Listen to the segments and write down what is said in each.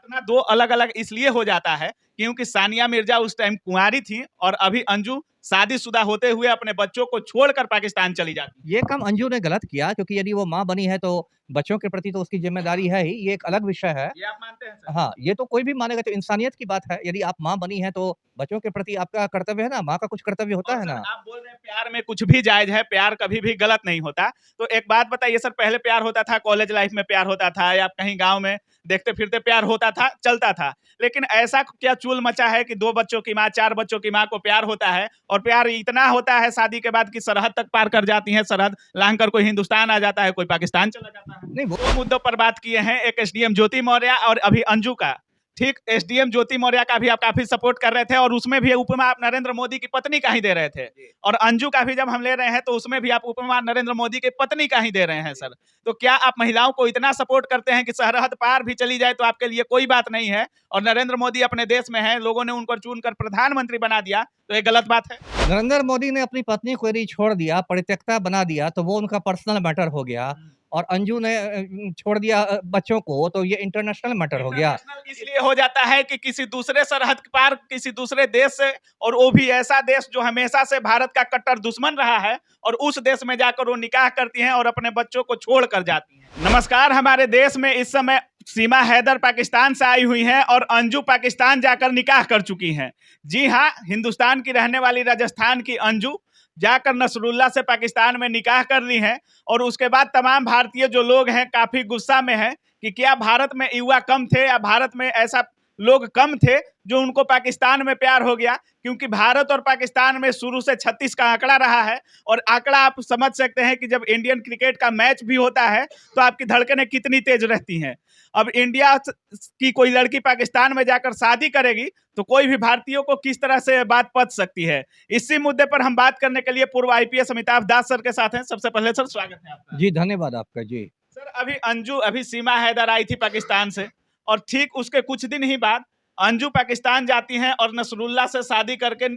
घटना दो अलग-अलग इसलिए हो जाता है क्योंकि सानिया मिर्जा उस टाइम कुंवारी थी और अभी अंजू शादीशुदा होते हुए अपने बच्चों को छोड़कर पाकिस्तान चली जाती है। ये काम अंजू ने गलत किया, क्योंकि यदि वो माँ बनी है तो बच्चों के प्रति तो उसकी ज़िम्मेदारी है ही, ये एक अलग विषय है। ये आप मानते हैं सर? हाँ, ये तो कोई भी मानेगा, तो इंसानियत की बात है। यदि आप माँ बनी हैं तो बच्चों के प्रति आपका कर्तव्य है ना, माँ का कुछ कर्तव्य होता और है सर ना। आप बोल रहे हैं प्यार में कुछ भी जायज है, प्यार कभी भी गलत नहीं होता। तो एक बात बताइए सर, पहले प्यार होता था, कॉलेज लाइफ में प्यार होता था या कहीं गाँव में देखते फिरते प्यार होता था, चलता था। लेकिन ऐसा क्या चूल मचा है कि 2 बच्चों की माँ, 4 बच्चों की माँ को प्यार होता है और प्यार इतना होता है शादी के बाद कि सरहद तक पार कर जाती हैं, सरहद लांघ कर कोई हिंदुस्तान आ जाता है, कोई पाकिस्तान चला जाता है। नहीं वो 2 मुद्दों पर बात किए हैं, एक एसडीएम ज्योति मौर्य और अभी अंजू का। ठीक, एसडीएम ज्योति मौर्य का भी आप काफी सपोर्ट कर रहे थे और उसमें भी उपमा आप नरेंद्र मोदी की पत्नी का ही दे रहे थे। और अंजू का भी जब हम ले रहे हैं तो उसमें भी आप उपमा नरेंद्र मोदी की पत्नी का ही दे रहे हैं सर। तो क्या आप महिलाओं को इतना सपोर्ट करते हैं कि सरहद पार भी चली जाए तो आपके लिए कोई बात नहीं है और नरेंद्र मोदी अपने देश में है, लोगों ने उनको चुनकर प्रधानमंत्री बना दिया, तो ये गलत बात है? नरेंद्र मोदी ने अपनी पत्नी को यदि छोड़ दिया, परित्यक्ता बना दिया, तो वो उनका पर्सनल मैटर हो गया। और अंजू ने छोड़ दिया बच्चों को, तो ये इंटरनेशनल मैटर हो गया। इंटरनेशनल इसलिए हो जाता है कि किसी दूसरे सरहद पार किसी दूसरे देश से, और वो भी ऐसा देश जो हमेशा से भारत का कट्टर दुश्मन रहा है, और उस देश में जाकर वो निकाह करती हैं और अपने बच्चों को छोड़ कर जाती हैं। नमस्कार, हमारे देश में इस समय सीमा हैदर पाकिस्तान से आई हुई हैं और अंजू पाकिस्तान जाकर निकाह कर चुकी हैं। जी हाँ, हिंदुस्तान की रहने वाली राजस्थान की अंजू जाकर नसरुल्ला से पाकिस्तान में निकाह कर ली है और उसके बाद तमाम भारतीय जो लोग हैं काफी गुस्सा में हैं कि क्या भारत में युवा कम थे या भारत में ऐसा लोग कम थे जो उनको पाकिस्तान में प्यार हो गया, क्योंकि भारत और पाकिस्तान में शुरू से 36 का आंकड़ा रहा है। और आंकड़ा आप समझ सकते हैं कि जब इंडियन क्रिकेट का मैच भी होता है तो आपकी धड़कनें कितनी तेज रहती हैं। अब इंडिया की कोई लड़की पाकिस्तान में जाकर शादी करेगी तो कोई भी भारतीयों को किस तरह से बात पच सकती है। इसी मुद्दे पर हम बात करने के लिए पूर्व आईपीएस अमिताभ दास सर के साथ हैं। सबसे पहले सर स्वागत है आपका। जी, धन्यवाद आपका। जी। सर अभी अंजू अभी सीमा हैदर आई थी पाकिस्तान से और ठीक उसके कुछ दिन ही बाद अंजू पाकिस्तान जाती हैं और नसरुल्ला से शादी करके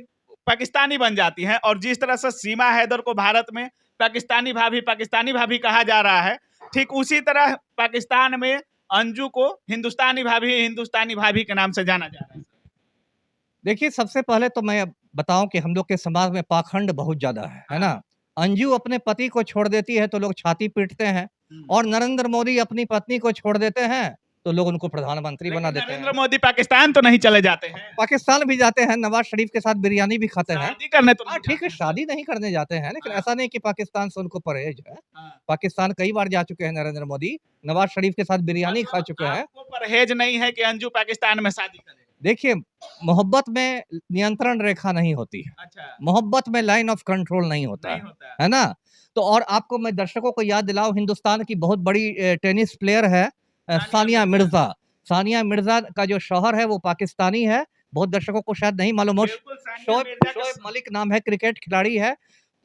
पाकिस्तानी बन जाती हैं। और जिस तरह से सीमा हैदर को भारत में पाकिस्तानी भाभी कहा जा रहा है, ठीक उसी तरह पाकिस्तान में अंजू को हिंदुस्तानी भाभी के नाम से जाना जा रहा है। देखिए, सबसे पहले तो मैं बताऊं कि हम लोग के समाज में पाखंड बहुत ज्यादा है ना। अंजू अपने पति को छोड़ देती है तो लोग छाती पीटते हैं, और नरेंद्र मोदी अपनी पत्नी को छोड़ देते हैं तो लोग उनको प्रधानमंत्री बना देते हैं। नरेंद्र मोदी पाकिस्तान तो नहीं चले जाते हैं, पाकिस्तान भी जाते हैं, नवाज शरीफ के साथ बिरयानी भी खाते हैं। शादी करने तो हाँ नहीं ठीक है, जाते हैं। शादी नहीं करने जाते हैं, लेकिन ऐसा नहीं कि पाकिस्तान से उनको परहेज है। हाँ। पाकिस्तान कई बार जा चुके हैं नरेंद्र मोदी, नवाज शरीफ के साथ बिरयानी खा चुके हैं। आपको परहेज नहीं है कि अंजू पाकिस्तान में शादी करे? देखिए, मोहब्बत में नियंत्रण रेखा नहीं होती है। अच्छा, मोहब्बत में लाइन ऑफ कंट्रोल नहीं होता नहीं होता है ना? तो और आपको मैं दर्शकों को याद दिलाऊँ, हिंदुस्तान की बहुत बड़ी टेनिस प्लेयर है सानिया मिर्ज़ा। सानिया मिर्ज़ा का जो शौहर है वो पाकिस्तानी है। बहुत दर्शकों को शायद नहीं मालूम हो। बिल्कुल सानिया शोएब मिर्जा का शोएब मलिक नाम है, क्रिकेट खिलाड़ी है।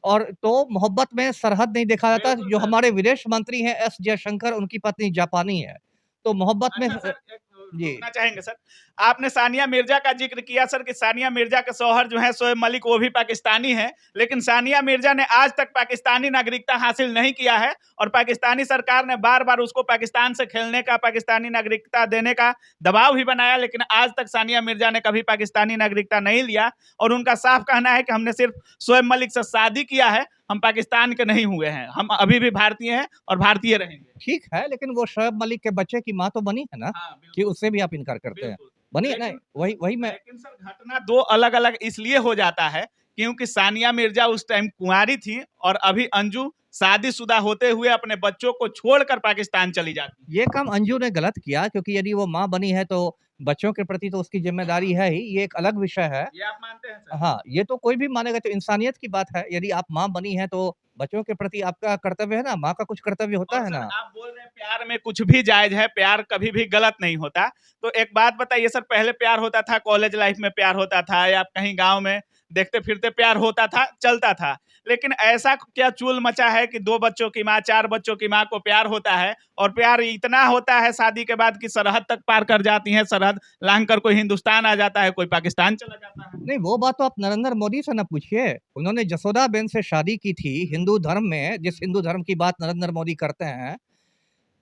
और तो मोहब्बत में सरहद नहीं देखा जाता। बिल्कुल जो सर। हमारे विदेश मंत्री हैं एस जयशंकर, उनकी पत्नी जापानी है। तो मोहब्बत में अच्छा सर, एक जी। रुकना चाहेंगे सर? आपने सानिया मिर्जा का जिक्र किया सर कि सानिया मिर्जा के शौहर जो हैं शोएब मलिक, वो भी पाकिस्तानी हैं, लेकिन सानिया मिर्जा ने आज तक पाकिस्तानी नागरिकता हासिल नहीं किया है और पाकिस्तानी सरकार ने बार-बार उसको पाकिस्तान से खेलने का, पाकिस्तानी नागरिकता देने का दबाव भी बनाया, लेकिन आज तक सानिया मिर्जा ने कभी पाकिस्तानी नागरिकता नहीं लिया। और उनका साफ कहना है कि हमने सिर्फ शोएब मलिक से शादी किया है, हम पाकिस्तान के नहीं हुए हैं, हम अभी भी भारतीय हैं और भारतीय रहेंगे। ठीक है, लेकिन वो शोएब मलिक के बच्चे की माँ तो बनी है ना, हाँ, कि बिल्कुल। उससे भी आप इनकार करते हैं। बिल्कुल। बनी है ना? वही वही मैं लेकिन सर घटना दो अलग-अलग इसलिए हो जाता है क्योंकि सानिया मिर्जा उस टाइम कुंवारी थी और अभी अंजू शादीशुदा होते हुए अपने बच्चों को छोड़कर पाकिस्तान चली जाती है। ये काम अंजू ने गलत किया, क्योंकि यदि वो माँ बनी है तो बच्चों के प्रति तो उसकी ज़िम्मेदारी है ही, ये एक अलग विषय है। ये आप मानते हैं सर? हाँ, ये तो कोई भी मानेगा, तो इंसानियत की बात है। यदि आप माँ बनी हैं तो बच्चों के प्रति आपका कर्तव्य है ना, माँ का कुछ कर्तव्य होता और है सर ना। आप बोल रहे हैं प्यार में कुछ भी जायज है, प्यार कभी भी गलत नहीं होता। तो एक बात बताइए सर, पहले प्यार होता था, कॉलेज लाइफ में प्यार होता था या कहीं गाँव में देखते फिरते प्यार होता था, चलता था। लेकिन ऐसा क्या चूल मचा है कि 2 बच्चों की माँ, 4 बच्चों की माँ को प्यार होता है और प्यार इतना होता है शादी के बाद कि सरहद तक पार कर जाती हैं, सरहद लांघ कर कोई हिंदुस्तान आ जाता है, कोई पाकिस्तान चला जाता है। नहीं, वो बात तो आप नरेंद्र मोदी से ना पूछिए। उन्होंने जसोदाबेन से शादी की थी हिंदू धर्म में, जिस हिंदू धर्म की बात नरेंद्र मोदी करते हैं।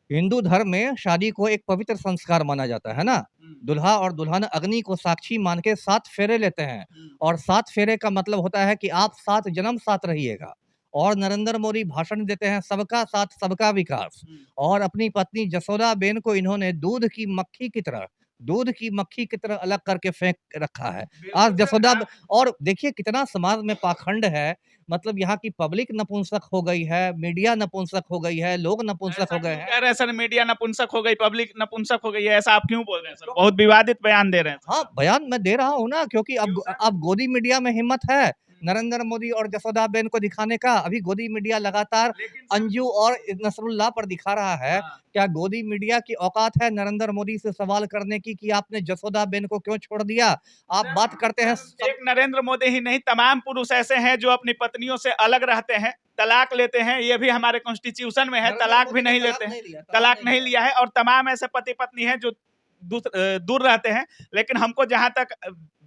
हिंदू धर्म में शादी को एक पवित्र संस्कार माना जाता है ना। दूल्हा और दुल्हन अग्नि को साक्षी मान के 7 फेरे लेते हैं और 7 फेरे का मतलब होता है कि आप 7 जन्म साथ रहिएगा। और नरेंद्र मोदी भाषण देते हैं सबका साथ सबका विकास और अपनी पत्नी जसोदाबेन को इन्होंने दूध की मक्खी की तरह अलग करके फेंक रखा है। आज बिल्कुल सर, जसोदा आप और देखिए कितना समाज में पाखंड है, मतलब यहाँ की पब्लिक नपुंसक हो गई है, मीडिया नपुंसक हो गई है, लोग नपुंसक ऐसा हो गए क्यों हैं। कह रहे हैं सर? मीडिया नपुंसक हो गई, पब्लिक नपुंसक हो गई है, ऐसा आप क्यों बोल रहे हैं सर? बहुत विवादित बयान दे रहे हैं सर हाँ, आप। बयान मैं दे रहा हूँ ना, क्योंकि क्यों सर? अब गोदी मीडिया में हिम्मत है नरेंद्र मोदी और जसोदाबेन को दिखाने का। अभी गोदी मीडिया लगातार लेकिन सर अंजू और नसरुल्लाह पर दिखा रहा है। हाँ, क्या गोदी मीडिया की औकात है नरेंद्र मोदी से सवाल करने की कि आपने जसोदाबेन को क्यों छोड़ दिया? आप सर बात करते हैं सर एक नरेंद्र मोदी ही नहीं, तमाम पुरुष ऐसे हैं जो अपनी पत्नियों से अलग रहते हैं, तलाक लेते हैं, ये भी हमारे कॉन्स्टिट्यूशन में है, नरेंद्र तलाक भी मोदी ने नहीं तलाक लेते हैं, नहीं लिया, तलाक नहीं लिया है, और तमाम ऐसे पति पत्नी हैं जो दूर रहते हैं। लेकिन हमको जहां तक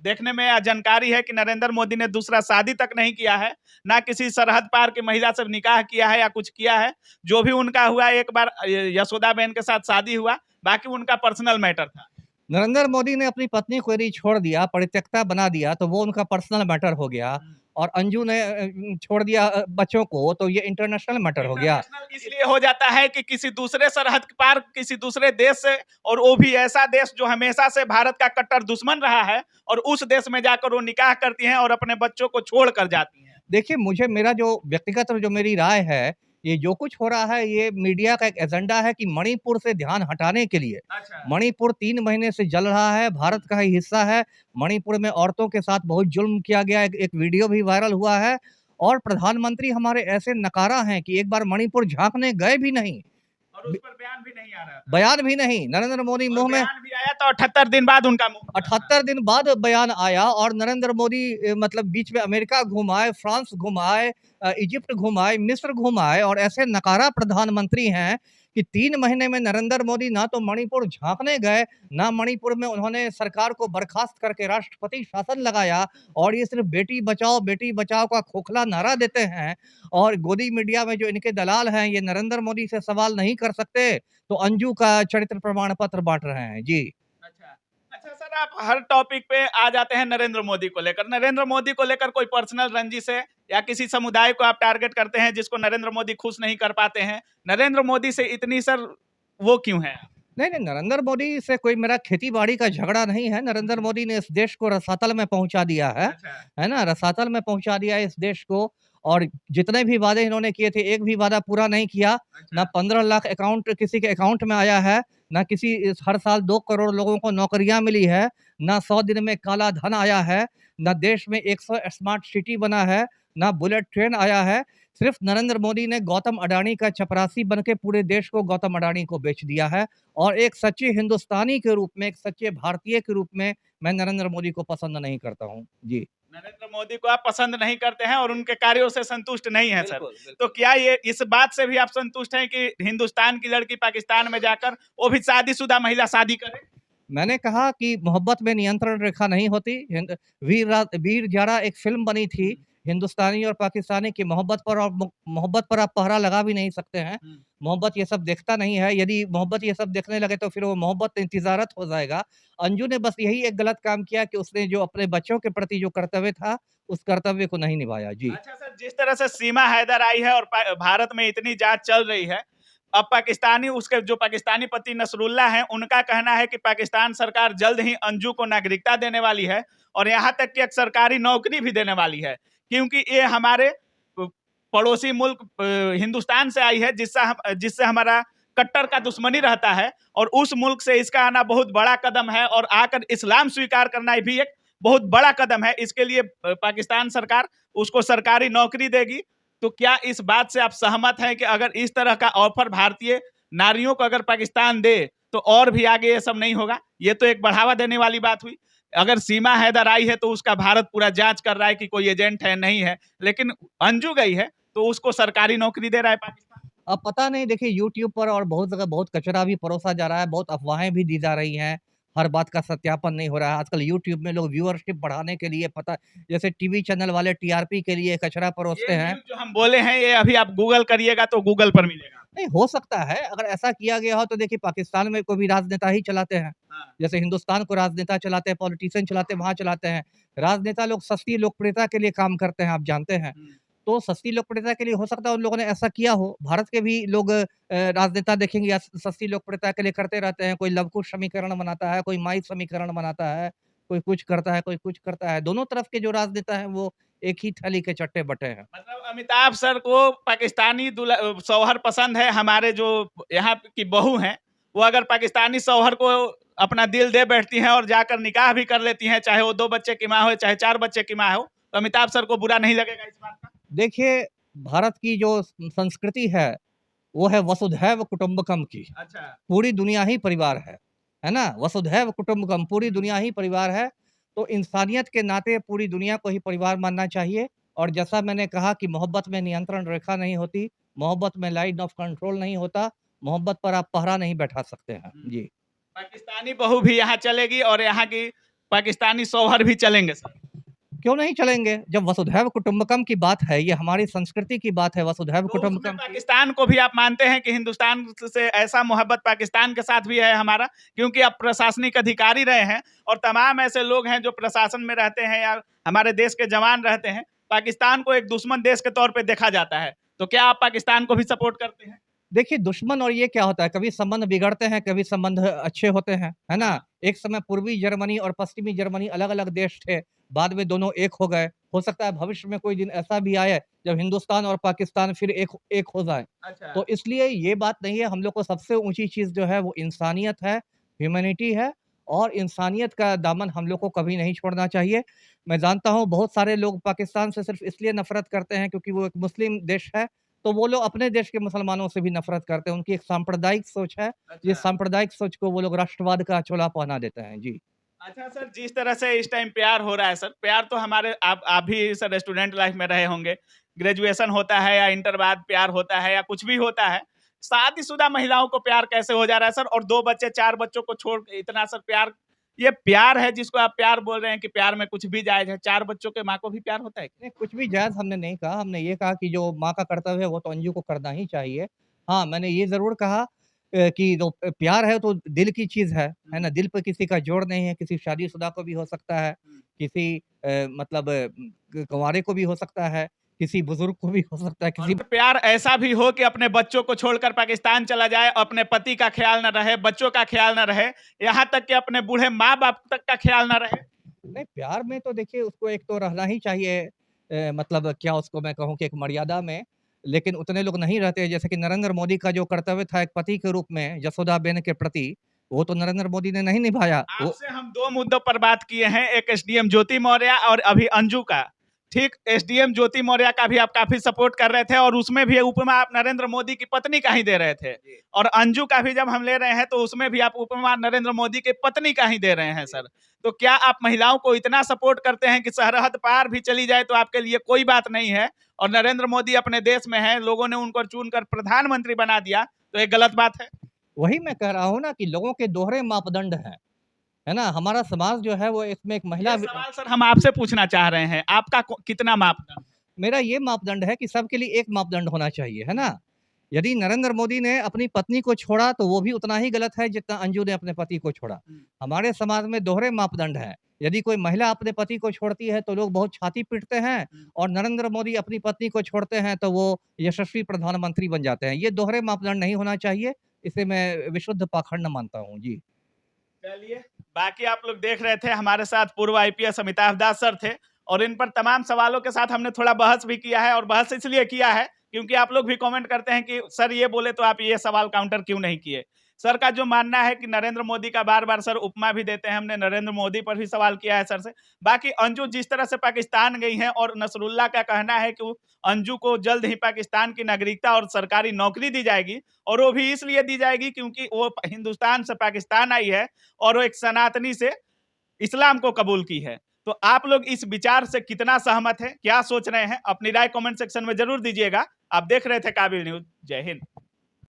देखने में या जानकारी है कि नरेंद्र मोदी ने दूसरा शादी तक नहीं किया है, ना किसी सरहद पार की महिला से निकाह किया है या कुछ किया है। जो भी उनका हुआ, एक बार यशोदाबेन के साथ शादी हुआ, बाकी उनका पर्सनल मैटर था। नरेंद्र मोदी ने अपनी पत्नी को यदि छोड़ दिया, परित्यक्ता बना दिया, तो वो उनका पर्सनल मैटर हो गया और अंजू ने छोड़ दिया बच्चों को, तो ये इंटरनेशनल मैटर हो गया। इंटरनेशनल इसलिए हो जाता है कि किसी दूसरे सरहद के पार किसी दूसरे देश से, और वो भी ऐसा देश जो हमेशा से भारत का कट्टर दुश्मन रहा है, और उस देश में जाकर वो निकाह करती हैं और अपने बच्चों को छोड़ कर जाती हैं। देखिए, मुझे मेरा जो व्यक्तिगत जो मेरी राय है, ये जो कुछ हो रहा है, ये मीडिया का एक एजेंडा है कि मणिपुर से ध्यान हटाने के लिए। अच्छा। मणिपुर 3 महीने से जल रहा है, भारत का ही हिस्सा है। मणिपुर में औरतों के साथ बहुत जुल्म किया गया, एक वीडियो भी वायरल हुआ है और प्रधानमंत्री हमारे ऐसे नकारा हैं कि एक बार मणिपुर झाँकने गए भी नहीं। और उस पर बयान भी नहीं आ रहा था। बयान भी नहीं, नरेंद्र मोदी और मुँह में बयान भी आया तो 78 दिन बाद उनका मुंह खुला। 78 दिन बाद बयान आया और नरेंद्र मोदी मतलब बीच में अमेरिका घुमाए, फ्रांस घुमाए, इजिप्ट घुमाए, मिस्र घुमाए और ऐसे नकारा प्रधानमंत्री हैं कि 3 महीने में नरेंद्र मोदी ना तो मणिपुर झाँकने गए, ना मणिपुर में उन्होंने सरकार को बर्खास्त करके राष्ट्रपति शासन लगाया और ये सिर्फ बेटी बचाओ का खोखला नारा देते हैं। और गोदी मीडिया में जो इनके दलाल हैं, ये नरेंद्र मोदी से सवाल नहीं कर सकते, तो अंजू का चरित्र प्रमाण पत्र बाँट रहे हैं। जी। अच्छा। अच्छा सर, आप हर टॉपिक पे आ जाते हैं नरेंद्र मोदी को लेकर। नरेंद्र मोदी को लेकर कोई पर्सनल रंजिश है या किसी समुदाय को आप टारगेट करते हैं जिसको नरेंद्र मोदी खुश नहीं कर पाते हैं? नरेंद्र मोदी से इतनी सर वो क्यों है? नहीं, नहीं, नरेंद्र मोदी से कोई मेरा खेती-बाड़ी का झगड़ा नहीं है। नरेंद्र मोदी ने इस देश को रसातल में पहुँचा दिया अच्छा। है ना? रसातल में पहुँचा दिया है इस देश को और जितने भी वादे इन्होंने किए थे, एक भी वादा पूरा नहीं किया। ना अच्छा। 15 लाख अकाउंट किसी के अकाउंट में आया है, ना किसी इस हर साल 2 करोड़ लोगों को नौकरियाँ मिली है, ना 100 दिन में काला धन आया है, ना देश में 100 स्मार्ट सिटी बना है, ना बुलेट ट्रेन आया है। सिर्फ नरेंद्र मोदी ने गौतम अडानी का चपरासी बन के पूरे देश को गौतम अडानी को बेच दिया है और एक सच्चे हिंदुस्तानी के रूप में, एक सच्चे भारतीय के रूप में मैं नरेंद्र मोदी को पसंद नहीं करता हूँ। जी। नरेंद्र मोदी को आप पसंद नहीं करते हैं और उनके कार्यों से संतुष्ट नहीं है सर। बिल्कुल, बिल्कुल। तो क्या ये इस बात से भी आप संतुष्ट हैं कि हिंदुस्तान की लड़की पाकिस्तान में जाकर वो भी शादीशुदा महिला शादी करे? मैंने कहा कि मोहब्बत में नियंत्रण रेखा नहीं होती। वीर जारा एक फ़िल्म बनी थी, हिंदुस्तानी और पाकिस्तानी की मोहब्बत पर और मोहब्बत पर आप पहरा लगा भी नहीं सकते हैं। मोहब्बत ये सब देखता नहीं है, यदि मोहब्बत ये सब देखने लगे तो फिर वो मोहब्बत इंतज़ारत हो जाएगा। अंजू ने बस यही एक गलत काम किया कि उसने जो अपने बच्चों के प्रति जो कर्तव्य था, उस कर्तव्य को नहीं निभाया। जी। अच्छा सर, जिस तरह से सीमा हैदर आई है और भारत में इतनी जांच चल रही है, अब उसके जो पाकिस्तानी पति नसरुल्लाह हैं, उनका कहना है कि पाकिस्तान सरकार जल्द ही अंजू को नागरिकता देने वाली है और यहाँ तक कि एक सरकारी नौकरी भी देने वाली है, क्योंकि ये हमारे पड़ोसी मुल्क हिंदुस्तान से आई है, जिससे हमारा कट्टर का दुश्मनी रहता है, और उस मुल्क से इसका आना बहुत बड़ा कदम है और आकर इस्लाम स्वीकार करना भी एक बहुत बड़ा कदम है। इसके लिए पाकिस्तान सरकार उसको सरकारी नौकरी देगी। तो क्या इस बात से आप सहमत हैं कि अगर इस तरह का ऑफर भारतीय नारियों को अगर पाकिस्तान दे तो और भी आगे ये सब नहीं होगा? ये तो एक बढ़ावा देने वाली बात हुई। अगर सीमा हैदर आई है तो उसका भारत पूरा जांच कर रहा है कि कोई एजेंट है नहीं है, लेकिन अंजू गई है तो उसको सरकारी नौकरी दे रहा है पाकिस्तान। अब पता नहीं, देखिए यूट्यूब पर और बहुत जगह बहुत कचरा भी परोसा जा रहा है, बहुत अफ़वाहें भी दी जा रही हैं, हर बात का सत्यापन नहीं हो रहा है। आजकल यूट्यूब में लोग व्यूअरशिप बढ़ाने के लिए पता जैसे टीवी चैनल वाले टीआरपी के लिए कचरा परोसते ये हैं। न्यूज़ जो हम बोले हैं ये अभी आप गूगल करिएगा तो गूगल पर मिलेगा। नहीं, हो सकता है, अगर ऐसा किया गया हो तो देखिए पाकिस्तान में को भी राजनेता ही चलाते हैं। हाँ। जैसे हिंदुस्तान को राजनेता चलाते हैं, पॉलिटिशियन चलाते हैं, वहाँ चलाते हैं। राजनेता लोग सस्ती लोकप्रियता के लिए काम करते हैं, आप जानते हैं। हुँ। तो सस्ती लोकप्रियता के लिए हो सकता है उन लोगों ने ऐसा किया हो। भारत के भी लोग राजनेता देखेंगे या सस्ती लोकप्रियता के लिए करते रहते हैं। कोई लवकुश समीकरण बनाता है, कोई माई समीकरण बनाता है, कोई कुछ करता है, कोई कुछ करता है। दोनों तरफ के जो राजनेता हैं वो एक ही थाली के चट्टे-बट्टे हैं। मतलब अमिताभ सर को पाकिस्तानी शौहर पसंद है, हमारे जो यहाँ की बहू हैं, वो अगर पाकिस्तानी शौहर को अपना दिल दे बैठती हैं और जाकर निकाह भी कर लेती हैं, चाहे वो 2 बच्चे की माँ हो, चाहे 4 बच्चे की माँ हो, तो अमिताभ सर को बुरा नहीं लगेगा इस बात का? देखिए, भारत की जो संस्कृति है, वो है वसुधैव कुटुंबकम की। अच्छा। पूरी दुनिया ही परिवार है ना? वसुधैव कुटुंबकम पूरी दुनिया ही परिवार है, तो इंसानियत के नाते पूरी दुनिया को ही परिवार मानना चाहिए और जैसा मैंने कहा कि मोहब्बत में नियंत्रण रेखा नहीं होती, मोहब्बत में लाइन ऑफ कंट्रोल नहीं होता, मोहब्बत पर आप पहरा नहीं बैठा सकते हैं। हुँ। जी। पाकिस्तानी बहू भी यहाँ चलेगी और यहाँ की पाकिस्तानी शौहर भी चलेंगे सर। क्यों नहीं चलेंगे? जब वसुधैव कुटुंबकम की बात है, ये हमारी संस्कृति की बात है वसुधैव तो उसमें कुटुंबकम की। पाकिस्तान को भी आप मानते हैं कि हिंदुस्तान से ऐसा मोहब्बत पाकिस्तान के साथ भी है हमारा, क्योंकि आप प्रशासनिक अधिकारी रहे हैं और तमाम ऐसे लोग हैं जो प्रशासन में रहते हैं या हमारे देश के जवान रहते हैं, पाकिस्तान को एक दुश्मन देश के तौर पे देखा जाता है, तो क्या आप पाकिस्तान को भी सपोर्ट करते हैं? देखिए, दुश्मन और ये क्या होता है, कभी संबंध बिगड़ते हैं, कभी संबंध अच्छे होते हैं, है ना? हाँ। एक समय पूर्वी जर्मनी और पश्चिमी जर्मनी अलग-अलग देश थे, बाद में दोनों एक हो गए। हो सकता है भविष्य में कोई दिन ऐसा भी आए, जब हिंदुस्तान और पाकिस्तान फिर एक हो जाएँ। अच्छा। तो इसलिए ये बात नहीं है, हम लोग को सबसे ऊँची चीज़ जो है वो इंसानियत है, ह्यूमैनिटी है और इंसानियत का दामन हम लोग को कभी नहीं छोड़ना चाहिए। मैं जानता हूँ बहुत सारे लोग पाकिस्तान से सिर्फ़ इसलिए नफ़रत करते हैं क्योंकि वो एक मुस्लिम देश है, तो वो लोग अपने देश के मुसलमानों से भी नफ़रत करते हैं। उनकी एक सांप्रदायिक सोच है, ये अच्छा। सांप्रदायिक सोच को वो लोग राष्ट्रवाद का चोला पहना देते हैं। जी। अच्छा सर, जिस तरह से इस टाइम प्यार हो रहा है सर, प्यार तो हमारे आप भी सर स्टूडेंट लाइफ में रहे होंगे। ग्रेजुएशन होता है या इंटर बाद प्यार होता है या कुछ भी होता है। शादीशुदा महिलाओं को प्यार कैसे हो जा रहा है सर? और 2 बच्चे 4 बच्चों को छोड़ के इतना सर प्यार, ये प्यार है जिसको आप प्यार बोल रहे हैं कि प्यार में कुछ भी जायज़ है। 4 बच्चों के माँ को भी प्यार होता है क्या? नहीं, कुछ भी जायज़ हमने नहीं कहा, हमने ये कहा कि जो माँ का कर्तव्य है वो तो अंजू को करना ही चाहिए। हाँ, मैंने ये ज़रूर कहा कि जो प्यार है तो दिल की चीज़ है ना? हुँ, दिल पे किसी का जोर नहीं है, किसी शादीशुदा को भी हो सकता है, हुँ। किसी मतलब कुँवारे को भी हो सकता है, किसी बुज़ुर्ग को भी हो सकता है, और किसी प्यार ऐसा भी हो कि अपने बच्चों को छोड़कर पाकिस्तान चला जाए, अपने पति का ख़्याल ना रहे, बच्चों का ख़्याल ना रहे, यहाँ तक कि अपने बूढ़े माँ-बाप तक का ख़्याल ना रहे। नहीं, प्यार में तो देखिए उसको एक तो रहना ही चाहिए मतलब क्या उसको मैं कहूँ कि एक मर्यादा में, लेकिन उतने लोग नहीं रहते जैसे कि नरेंद्र मोदी का जो कर्तव्य था एक पति के रूप में जसोदाबेन के प्रति, वो तो नरेंद्र मोदी ने नहीं निभाया। वो आपसे हम 2 मुद्दों पर बात किए हैं, एक एसडीएम ज्योति मौर्य और अभी अंजू का। ठीक, एसडीएम ज्योति मौर्य का भी आप काफ़ी सपोर्ट कर रहे थे और उसमें भी उपमा आप नरेंद्र मोदी की पत्नी का ही दे रहे थे। और अंजू का भी जब हम ले रहे हैं तो उसमें भी आप उपमा नरेंद्र मोदी की पत्नी का ही दे रहे हैं सर। तो क्या आप महिलाओं को इतना सपोर्ट करते हैं कि सरहद पार भी चली जाए तो आपके लिए कोई बात नहीं है और नरेंद्र मोदी अपने देश में हैं, लोगों ने उनको चुनकर प्रधानमंत्री बना दिया, तो ये गलत बात है? वही मैं कह रहा हूँ ना कि लोगों के दोहरे मापदंड हैं, है ना? हमारा समाज जो है वो इसमें एक महिला ये सवाल सर हम आपसे पूछना चाह रहे हैं, आपका कितना मापदंड है? मेरा ये मापदंड है कि सबके लिए एक मापदंड होना चाहिए, है ना? यदि नरेंद्र मोदी ने अपनी पत्नी को छोड़ा तो वो भी उतना ही गलत है जितना अंजू ने अपने पति को छोड़ा। हम्म। हमारे समाज में दोहरे मापदंड हैं। यदि कोई महिला अपने पति को छोड़ती है तो लोग बहुत छाती पीटते हैं और नरेंद्र मोदी अपनी पत्नी को छोड़ते हैं तो वो यशस्वी प्रधानमंत्री बन जाते हैं। ये दोहरे मापदंड नहीं होना चाहिए। इसे मैं विशुद्ध पाखंड मानता हूँ। जी। चलिए, बाकी आप लोग देख रहे थे हमारे साथ पूर्व आईपीएस अमिताभ दास सर थे और इन पर तमाम सवालों के साथ हमने थोड़ा बहस भी किया है और बहस इसलिए किया है क्योंकि आप लोग भी कमेंट करते हैं कि सर ये बोले तो आप ये सवाल काउंटर क्यों नहीं किए। सर का जो मानना है कि नरेंद्र मोदी का बार बार सर उपमा भी देते हैं, हमने नरेंद्र मोदी पर भी सवाल किया है सर से। बाकी अंजू जिस तरह से पाकिस्तान गई हैं और नसरुल्ला का कहना है कि अंजू को जल्द ही पाकिस्तान की नागरिकता और सरकारी नौकरी दी जाएगी और वो भी इसलिए दी जाएगी क्योंकि वो हिंदुस्तान से पाकिस्तान आई है और वो एक सनातनी से इस्लाम को कबूल की है। तो आप लोग इस विचार से कितना सहमत हैं? क्या सोच रहे हैं? अपनी राय कमेंट सेक्शन में ज़रूर दीजिएगा। आप देख रहे थे काबिल न्यूज़। जय हिंद।